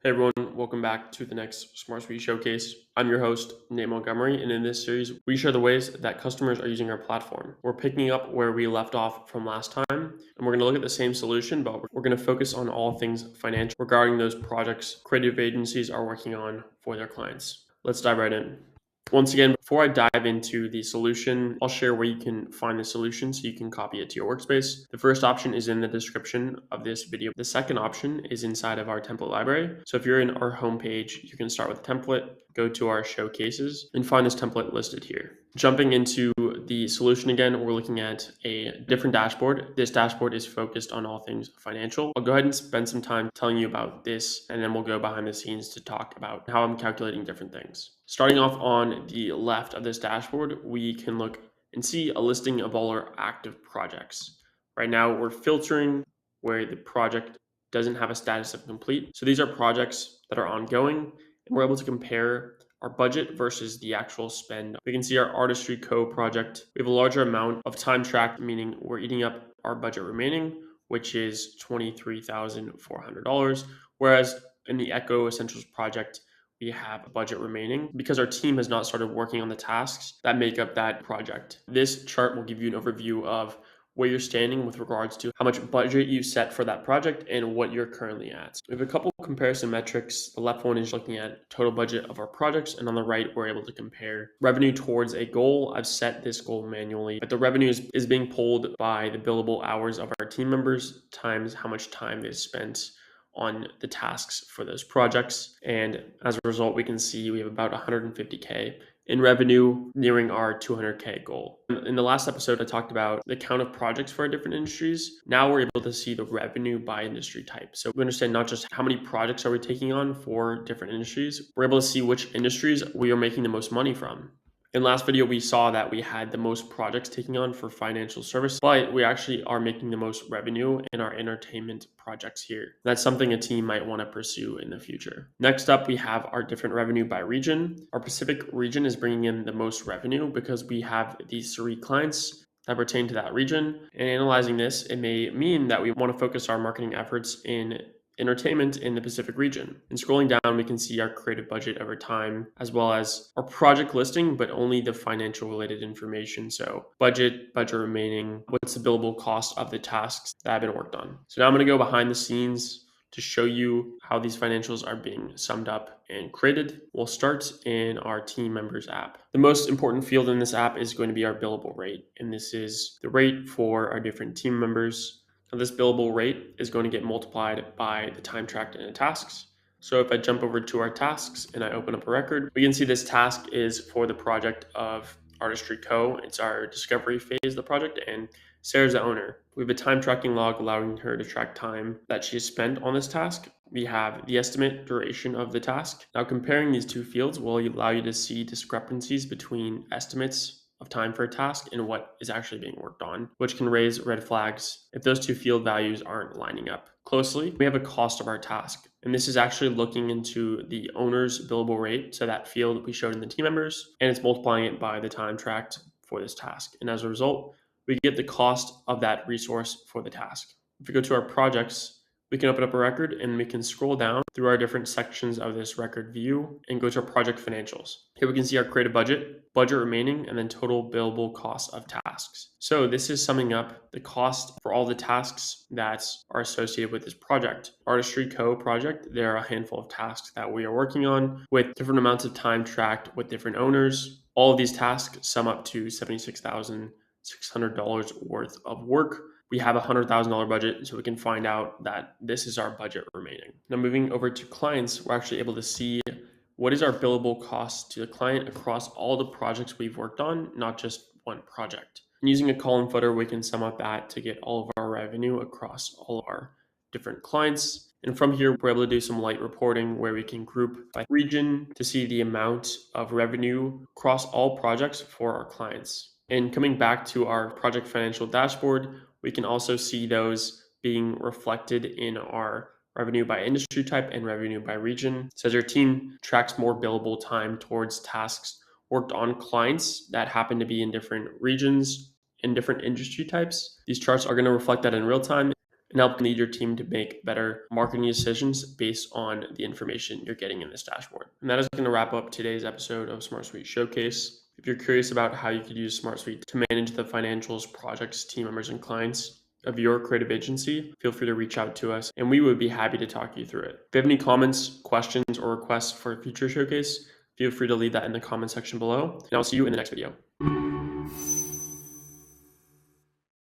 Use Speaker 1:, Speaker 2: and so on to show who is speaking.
Speaker 1: Hey everyone, welcome back to the next SmartSuite showcase. I'm your host, Nate Montgomery, and in this series, we share the ways that customers are using our platform. We're picking up where we left off from last time, and we're going to look at the same solution, but we're going to focus on all things financial regarding those projects creative agencies are working on for their clients. Let's dive right in. Once again, before I dive into the solution, I'll share where you can find the solution so you can copy it to your workspace. The first option is in the description of this video. The second option is inside of our template library. So if you're in our homepage, you can start with a template, go to our showcases, and find this template listed here. Jumping into the solution again, we're looking at a different dashboard. This dashboard is focused on all things financial. I'll go ahead and spend some time telling you about this, and then we'll go behind the scenes to talk about how I'm calculating different things. Starting off on the left of this dashboard, we can look and see a listing of all our active projects. Right now, we're filtering where the project doesn't have a status of complete. So these are projects that are ongoing, and we're able to compare our budget versus the actual spend. We can see our Artistry Co project. We have a larger amount of time tracked, meaning we're eating up our budget remaining, which is $23,400. Whereas in the Echo Essentials project, we have a budget remaining because our team has not started working on the tasks that make up that project. This chart will give you an overview of where you're standing with regards to how much budget you set for that project and what you're currently at. We have a couple comparison metrics. The left one is looking at total budget of our projects, and on the right, we're able to compare revenue towards a goal. I've set this goal manually, but the revenue is being pulled by the billable hours of our team members times how much time they've spent on the tasks for those projects. And as a result, we can see we have about 150K in revenue, nearing our 200K goal. In the last episode, I talked about the count of projects for our different industries. Now we're able to see the revenue by industry type. So we understand not just how many projects are we taking on for different industries, we're able to see which industries we are making the most money from. In last video, we saw that we had the most projects taking on for financial service, but we actually are making the most revenue in our entertainment projects here. That's something a team might want to pursue in the future. Next up, we have our different revenue by region. Our Pacific region is bringing in the most revenue because we have these 3 clients that pertain to that region. And analyzing this, it may mean that we want to focus our marketing efforts in entertainment in the Pacific region. And scrolling down, we can see our creative budget over time, as well as our project listing, but only the financial related information. So budget remaining, what's the billable cost of the tasks that have been worked on. So now I'm going to go behind the scenes to show you how these financials are being summed up and created. We'll start in our team members app. The most important field in this app is going to be our billable rate. And this is the rate for our different team members. Now, this billable rate is going to get multiplied by the time tracked in the tasks. So if I jump over to our tasks and I open up a record, we can see this task is for the project of Artistry Co. It's our discovery phase of the project, and Sarah's the owner. We have a time tracking log allowing her to track time that she has spent on this task. We have the estimate duration of the task. Now comparing these two fields will allow you to see discrepancies between estimates of time for a task and what is actually being worked on, which can raise red flags if those two field values aren't lining up closely. We have a cost of our task, and this is actually looking into the owner's billable rate, so that field that we showed in the team members, and it's multiplying it by the time tracked for this task. And as a result, we get the cost of that resource for the task. If we go to our projects, we can open up a record and we can scroll down through our different sections of this record view and go to our project financials. Here we can see our creative budget remaining, and then total billable cost of tasks. So this is summing up the cost for all the tasks that are associated with this project. Artistry Co project, there are a handful of tasks that we are working on with different amounts of time tracked with different owners. All of these tasks sum up to $76,600 worth of work. We have a $100,000 budget, so we can find out that this is our budget remaining. Now moving over to clients, we're actually able to see what is our billable cost to the client across all the projects we've worked on, not just one project. And using a column footer, we can sum up that to get all of our revenue across all of our different clients. And from here, we're able to do some light reporting where we can group by region to see the amount of revenue across all projects for our clients. And coming back to our project financial dashboard, we can also see those being reflected in our revenue by industry type and revenue by region. So as your team tracks more billable time towards tasks worked on clients that happen to be in different regions and different industry types, these charts are going to reflect that in real time. and help lead your team to make better marketing decisions based on the information you're getting in this dashboard. And that is going to wrap up today's episode of SmartSuite Showcase. If you're curious about how you could use SmartSuite to manage the financials, projects, team members, and clients of your creative agency, feel free to reach out to us and we would be happy to talk you through it. If you have any comments, questions, or requests for a future showcase, feel free to leave that in the comment section below, and I'll see you in the next video.